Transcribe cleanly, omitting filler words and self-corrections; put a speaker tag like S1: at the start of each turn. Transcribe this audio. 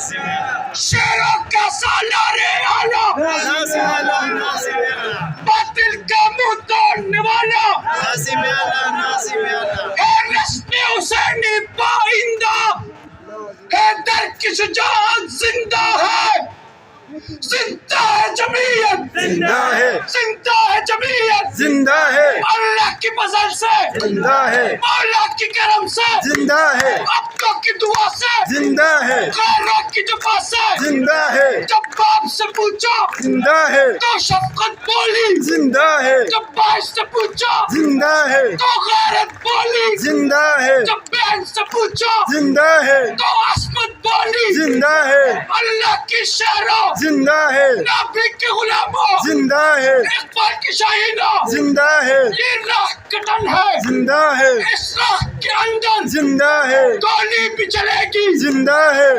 S1: شیروں کا سالار اعلیٰ، باطل کا منہ توڑنے والا ہے رسم حسینی پائندہ، حیدر کی شجاعت زندہ ہے، زندہ ہے جمعیت،
S2: زندہ ہے،
S1: زندہ ہے جمعیت،
S2: زندہ ہے،
S1: اللہ کی فضل سے،
S2: زندہ ہے،
S1: مولا کی کرم سے،
S2: زندہ ہے،
S1: اپنوں کی دعا سے،
S2: زندہ ہے،
S1: غیروں کی جفا سے،
S2: زندہ ہے،
S1: جب باپ سے پوچھا
S2: زندہ ہے،
S1: تو شفقت بولی،
S2: زندہ ہے،
S1: جب باپ سے پوچھا
S2: زندہ ہے،
S1: تو غیرت بولی،
S2: زندہ ہے،
S1: جب بہن سے پوچھا
S2: زندہ ہے،
S1: تو عصمت بولی،
S2: زندہ ہے،
S1: اللہ کی شہروں،
S2: زندہ ہے،
S1: نبی کے غلاموں،
S2: زندہ ہے،
S1: اقبال کی شاہینوں،
S2: زندہ ہے،
S1: یہ راہ کٹن ہے،
S2: زندہ ہے،
S1: اس راہ کے اندر
S2: زندہ ہے،
S1: گولی بھی چلے گی،
S2: زندہ ہے۔